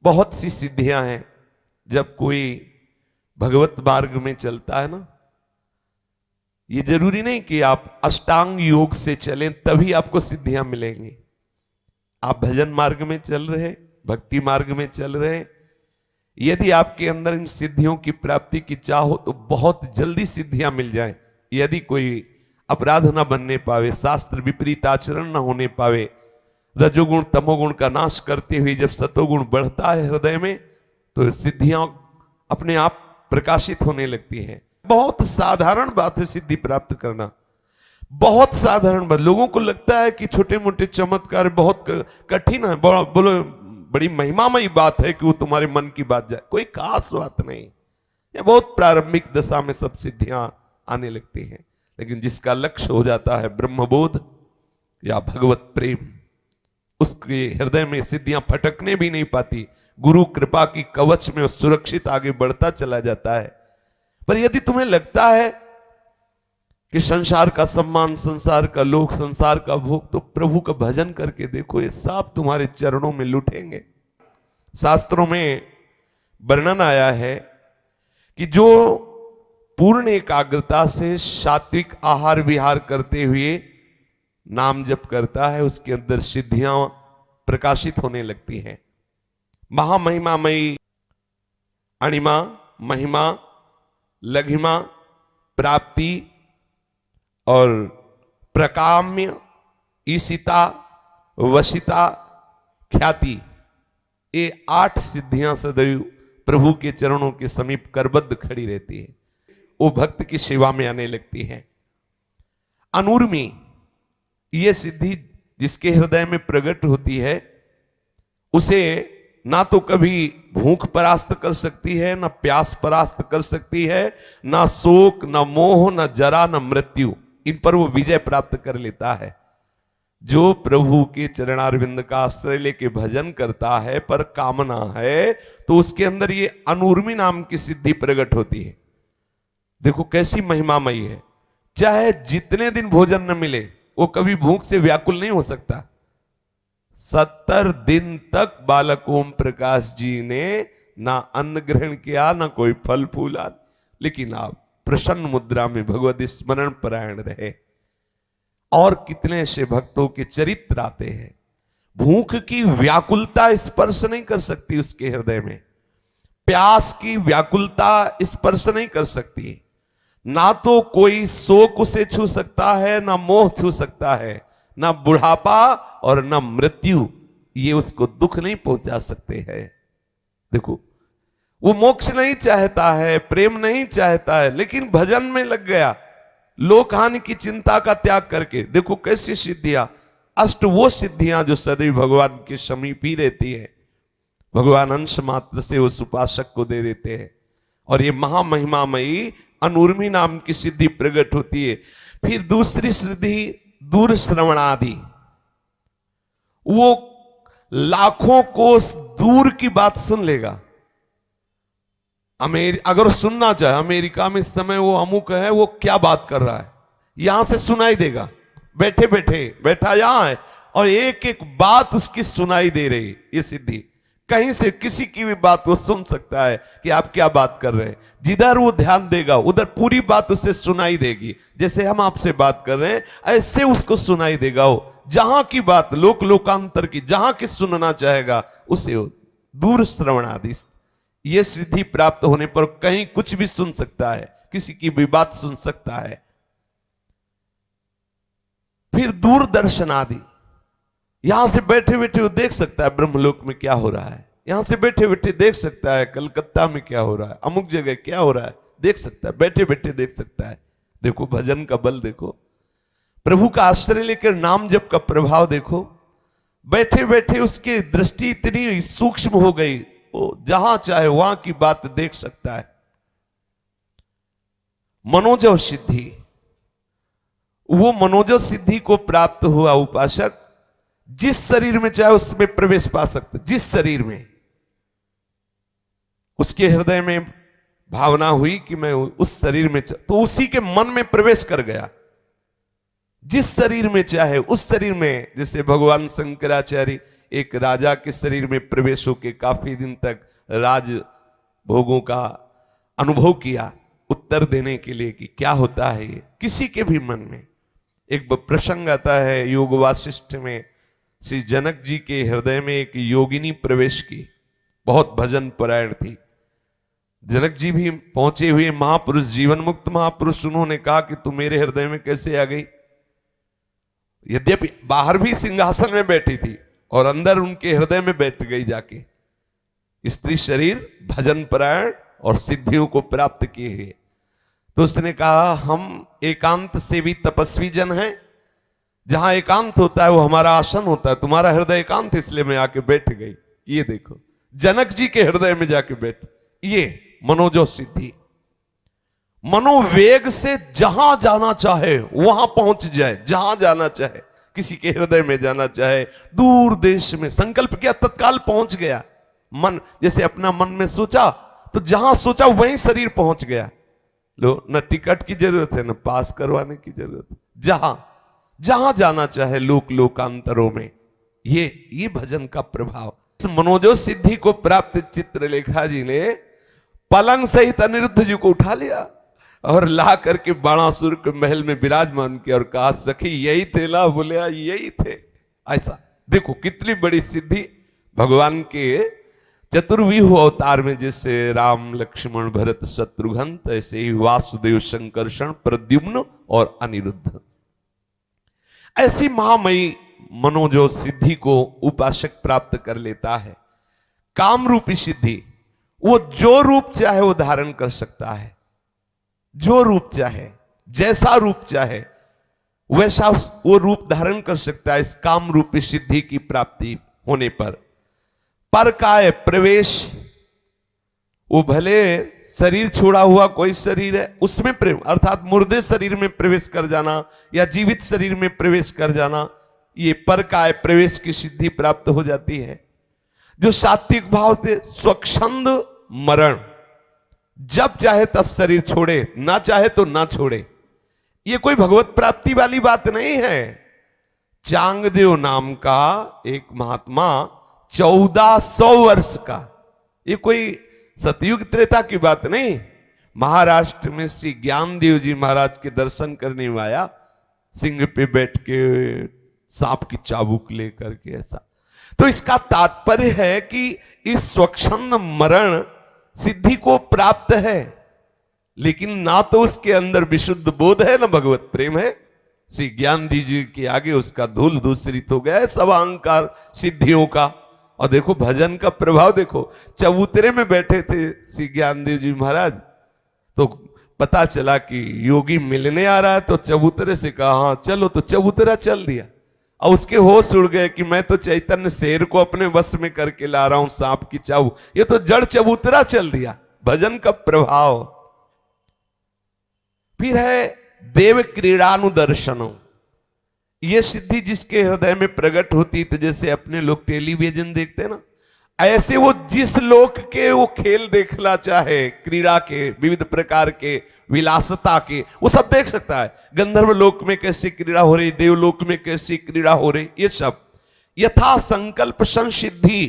बहुत सी सिद्धियां हैं। जब कोई भगवत मार्ग में चलता है ना, ये जरूरी नहीं कि आप अष्टांग योग से चलें तभी आपको सिद्धियां मिलेंगी। आप भजन मार्ग में चल रहे, भक्ति मार्ग में चल रहे, यदि आपके अंदर इन सिद्धियों की प्राप्ति की चाह हो तो बहुत जल्दी सिद्धियां मिल जाएं। यदि कोई अपराध न बनने पावे, शास्त्र विपरीत आचरण न होने पावे, रजोगुण तमोगुण का नाश करते हुए जब सतोगुण बढ़ता है हृदय में, तो सिद्धियां अपने आप प्रकाशित होने लगती हैं। बहुत साधारण बात है सिद्धि प्राप्त करना, बहुत साधारण बात। लोगों को लगता है कि छोटे मोटे चमत्कार बहुत कठिन है, बोलो बड़ी महिमामयी बात है कि वो तुम्हारे मन की बात जाए। कोई खास बात नहीं, ये बहुत प्रारंभिक दशा में सब सिद्धियां आने लगती हैं। लेकिन जिसका लक्ष्य हो जाता है ब्रह्मबोध या भगवत प्रेम, उसके हृदय में सिद्धियां फटकने भी नहीं पाती। गुरु कृपा की कवच में सुरक्षित आगे बढ़ता चला जाता है। पर यदि तुम्हें लगता है कि संसार का सम्मान, संसार का लोक, संसार का भोग, तो प्रभु का भजन करके देखो, ये सब तुम्हारे चरणों में लुटेंगे। शास्त्रों में वर्णन आया है कि जो पूर्ण एकाग्रता से सात्विक आहार विहार करते हुए नाम जप करता है, उसके अंदर सिद्धियां प्रकाशित होने लगती हैं। महामहिमामयी अणिमा, महिमा, लघिमा, प्राप्ति और प्रकाम्य, ईशिता, वशिता, ख्याति, ये 8 सिद्धियां सदैव प्रभु के चरणों के समीप करबद्ध खड़ी रहती है। वो भक्त की सेवा में आने लगती है। अनूर्मी, ये सिद्धि जिसके हृदय में प्रकट होती है, उसे ना तो कभी भूख परास्त कर सकती है, ना प्यास परास्त कर सकती है, ना शोक, ना मोह, ना जरा, ना मृत्यु, इन पर वो विजय प्राप्त कर लेता है। जो प्रभु के चरणारविंद का आश्रय लेके भजन करता है पर कामना है, तो उसके अंदर ये अनूर्मी नाम की सिद्धि प्रकट होती है। देखो कैसी महिमामयी है। चाहे जितने दिन भोजन न मिले, वो कभी भूख से व्याकुल नहीं हो सकता। 70 दिन तक बालक ओम प्रकाश जी ने ना अन्न ग्रहण किया, ना कोई फल फूला, लेकिन आप प्रसन्न मुद्रा में भगवत स्मरण परायण रहे। और कितने से भक्तों के चरित्र आते हैं। भूख की व्याकुलता स्पर्श नहीं कर सकती उसके हृदय में, प्यास की व्याकुलता स्पर्श नहीं कर सकती, ना तो कोई शोक उसे छू सकता है, ना मोह छू सकता है, ना बुढ़ापा और ना मृत्यु, ये उसको दुख नहीं पहुंचा सकते हैं। देखो, वो मोक्ष नहीं चाहता है, प्रेम नहीं चाहता है, लेकिन भजन में लग गया, लोक हानि की चिंता का त्याग करके। देखो कैसी सिद्धियां, अष्ट वो सिद्धियां जो सदैव भगवान के समीप ही रहती है। भगवान अंश मात्र से उस उपासक को दे देते हैं। और ये महामहिमामयी अनूर्मी नाम की सिद्धि प्रकट होती है। फिर दूसरी सिद्धि दूर श्रवणादि, वो लाखों कोस दूर की बात सुन लेगा। अगर सुनना चाहे, अमेरिका में इस समय वो अमुक है, वो क्या बात कर रहा है, यहां से सुनाई देगा। बैठे बैठे बैठा यहां है और एक एक बात उसकी सुनाई दे रही। ये सिद्धि कहीं से किसी की भी बात वो सुन सकता है कि आप क्या बात कर रहे हैं। जिधर वो ध्यान देगा उधर पूरी बात उसे सुनाई देगी। जैसे हम आपसे बात कर रहे हैं, ऐसे उसको सुनाई देगा। वो जहां की बात, लोक लोकांतर की, जहां की सुनना चाहेगा उसे दूर श्रवणादि, ये सिद्धि प्राप्त होने पर कहीं कुछ भी सुन सकता है, किसी की भी बात सुन सकता है। फिर दूरदर्शन आदि, यहां से बैठे बैठे वो देख सकता है ब्रह्मलोक में क्या हो रहा है, यहां से बैठे बैठे देख सकता है कलकत्ता में क्या हो रहा है, अमुक जगह क्या हो रहा है, देख सकता है, बैठे बैठे देख सकता है। देखो भजन का बल देखो, प्रभु का आश्रय लेकर नाम जप का प्रभाव देखो। बैठे बैठे उसकी दृष्टि इतनी सूक्ष्म हो गई, वो जहां चाहे वहां की बात देख सकता है। मनोजव सिद्धि, वो मनोजव सिद्धि को प्राप्त हुआ उपासक जिस शरीर में चाहे उसमें प्रवेश पा सकता। जिस शरीर में उसके हृदय में भावना हुई कि मैं उस शरीर में, तो उसी के मन में प्रवेश कर गया। जिस शरीर में चाहे उस शरीर में, जैसे भगवान शंकराचार्य एक राजा के शरीर में प्रवेश होकर काफी दिन तक राज भोगों का अनुभव किया, उत्तर देने के लिए कि क्या होता है ये। किसी के भी मन में एक प्रसंग आता है योग वासिष्ठ में, श्री जनक जी के हृदय में एक योगिनी प्रवेश की, बहुत भजन परायण थी। जनक जी भी पहुंचे हुए महापुरुष, जीवन मुक्त महापुरुष, उन्होंने कहा कि तू मेरे हृदय में कैसे आ गई। यद्यपि बाहर भी सिंहासन में बैठी थी और अंदर उनके हृदय में बैठ गई जाके। स्त्री शरीर, भजन परायण और सिद्धियों को प्राप्त किए हुए। तो उसने कहा हम एकांत सेवी तपस्वी जन हैं, जहां एकांत होता है वो हमारा आसन होता है, तुम्हारा हृदय एकांत इसलिए मैं आके बैठ गई। ये देखो जनक जी के हृदय में जाके बैठ, ये मनोजो सिद्धि। मनोवेग से जहां जाना चाहे वहां पहुंच जाए, जहां जाना चाहे, किसी के हृदय में जाना चाहे, दूर देश में संकल्प किया तत्काल पहुंच गया। मन जैसे अपना मन में सोचा तो जहां सोचा वहीं शरीर पहुंच गया। लो, न टिकट की जरूरत है न पास करवाने की जरूरत, जहां जहां जाना चाहे लोक लोकांतरों में। ये भजन का प्रभाव। इस मनोजो सिद्धि को प्राप्त चित्रलेखा जी ने पलंग सहित अनिरुद्ध जी को उठा लिया और ला करके बाणासुर के महल में विराजमान किया और कहा सखी यही थे ना? बोले यही थे। ऐसा देखो कितनी बड़ी सिद्धि भगवान के चतुर्व्यूह अवतार में, जैसे राम लक्ष्मण भरत शत्रुघ्न, ऐसे ही वासुदेव संकर्षण प्रद्युम्न और अनिरुद्ध। ऐसी महामयी मनोजो सिद्धि को उपासक प्राप्त कर लेता है। काम रूपी सिद्धि, वो जो रूप चाहे वो धारण कर सकता है, जो रूप चाहे, जैसा रूप चाहे वैसा वो रूप धारण कर सकता है। इस काम रूपी सिद्धि की प्राप्ति होने पर काय प्रवेश, वो भले शरीर छोड़ा हुआ कोई शरीर है उसमें प्रेम, अर्थात मुर्दे शरीर में प्रवेश कर जाना या जीवित शरीर में प्रवेश कर जाना, ये पर काय प्रवेश की सिद्धि प्राप्त हो जाती है। जो सात्विक भाव से स्वच्छंद मरण, जब चाहे तब शरीर छोड़े, ना चाहे तो ना छोड़े, ये कोई भगवत प्राप्ति वाली बात नहीं है। चांगदेव नाम का एक महात्मा 1400 वर्ष का, ये कोई सतयुग त्रेता की बात नहीं, महाराष्ट्र में श्री ज्ञानदेव जी महाराज के दर्शन करने में आया, सिंह पे बैठ के सांप की चाबुक लेकर के। ऐसा तो इसका तात्पर्य है कि इस स्वच्छंद मरण सिद्धि को प्राप्त है, लेकिन ना तो उसके अंदर विशुद्ध बोध है ना भगवत प्रेम है। श्री ज्ञानदेव जी के आगे उसका धूल दूसरित हो गया है सब अहंकार सिद्धियों का। और देखो भजन का प्रभाव देखो, चबूतरे में बैठे थे श्री ज्ञानदेव जी महाराज, तो पता चला कि योगी मिलने आ रहा है, तो चबूतरे से कहा हाँ चलो, तो चबूतरा चल दिया। और उसके होश उड़ गए कि मैं तो चैतन्य शेर को अपने वश में करके ला रहा हूं, सांप की चाबू, ये तो जड़ चबूतरा चल दिया। भजन का प्रभाव। फिर है देव क्रीड़ानुदर्शनों, ये सिद्धि जिसके हृदय में प्रकट होती, तो जैसे अपने लोग टेलीविजन देखते हैं ना, ऐसे वो जिस लोक के वो खेल देखना चाहे, क्रीड़ा के विविध प्रकार के, विलासता के, वो सब देख सकता है। गंधर्व लोक में कैसी क्रीड़ा हो रही, देवलोक में कैसी क्रीड़ा हो रही, ये सब यथा संकल्प संसिद्धि,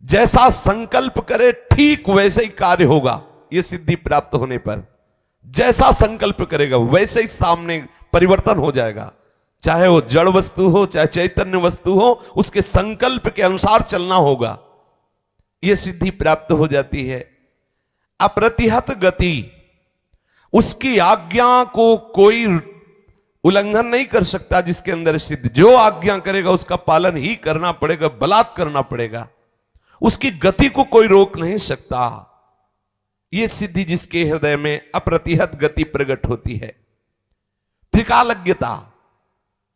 जैसा संकल्प करे ठीक वैसे ही कार्य होगा। ये सिद्धि प्राप्त होने पर जैसा संकल्प करेगा वैसे ही सामने परिवर्तन हो जाएगा। चाहे वो जड़ वस्तु हो चाहे चैतन्य वस्तु हो, उसके संकल्प के अनुसार चलना होगा। यह सिद्धि प्राप्त हो जाती है। अप्रतिहत गति, उसकी आज्ञा को कोई उल्लंघन नहीं कर सकता। जिसके अंदर सिद्धि, जो आज्ञा करेगा उसका पालन ही करना पड़ेगा, बलात् करना पड़ेगा, उसकी गति को कोई रोक नहीं सकता। यह सिद्धि जिसके हृदय में अप्रतिहत गति प्रकट होती है। त्रिकालज्ञता,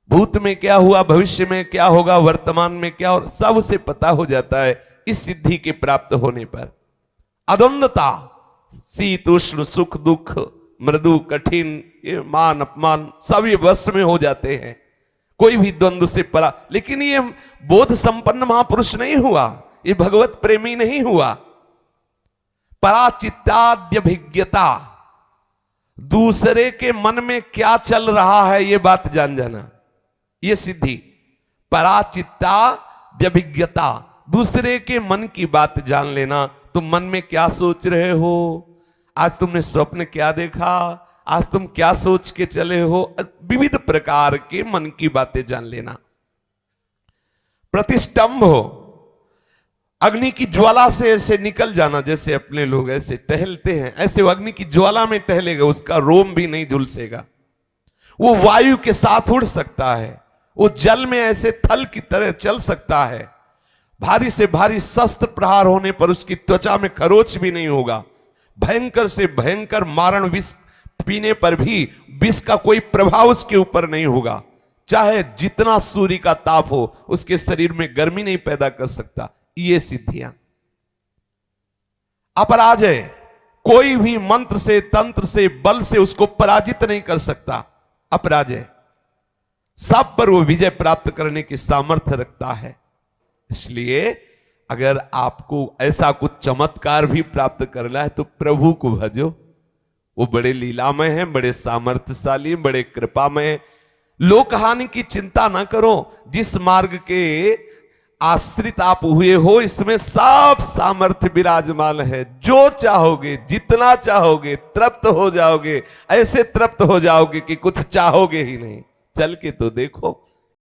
भूत में क्या हुआ, भविष्य में क्या होगा, वर्तमान में क्या हो, सब उसे पता हो जाता है इस सिद्धि के प्राप्त होने पर। अद्वंदता, शीत उष्ण सुख दुख मृदु कठिन, ये मान अपमान सब ये वश में हो जाते हैं, कोई भी द्वंद्व से परा। लेकिन ये बोध संपन्न महापुरुष नहीं हुआ, ये भगवत प्रेमी नहीं हुआ। पराचित्ताद्यभिज्ञता, दूसरे के मन में क्या चल रहा है ये बात जान जाना, ये सिद्धि। पराचित्ता व्यभिज्ञता, दूसरे के मन की बात जान लेना। तुम मन में क्या सोच रहे हो, आज तुमने स्वप्न क्या देखा, आज तुम क्या सोच के चले हो, विविध प्रकार के मन की बातें जान लेना। प्रतिष्ठम्भ हो, अग्नि की ज्वाला से ऐसे निकल जाना, जैसे अपने लोग ऐसे टहलते हैं, ऐसे वो अग्नि की ज्वाला में टहलेगा, उसका रोम भी नहीं झुलसेगा। वो वायु के साथ उड़ सकता है, वो जल में ऐसे थल की तरह चल सकता है, भारी से भारी शस्त्र प्रहार होने पर उसकी त्वचा में खरोच भी नहीं होगा, भयंकर से भयंकर मारण विष पीने पर भी विष का कोई प्रभाव उसके ऊपर नहीं होगा, चाहे जितना सूर्य का ताप हो उसके शरीर में गर्मी नहीं पैदा कर सकता। ये सिद्धियां। अपराजय, कोई भी मंत्र से, तंत्र से, बल से उसको पराजित नहीं कर सकता। अपराजय, सब पर वो विजय प्राप्त करने की सामर्थ्य रखता है। इसलिए अगर आपको ऐसा कुछ चमत्कार भी प्राप्त करना है तो प्रभु को भजो, वो बड़े लीलामय हैं, बड़े सामर्थ्यशाली, बड़े कृपामय। लोक हानि की चिंता ना करो, जिस मार्ग के आश्रित आप हुए हो इसमें सब सामर्थ्य विराजमान है। जो चाहोगे, जितना चाहोगे, तृप्त हो जाओगे, ऐसे तृप्त हो जाओगे कि कुछ चाहोगे ही नहीं। चल के तो देखो।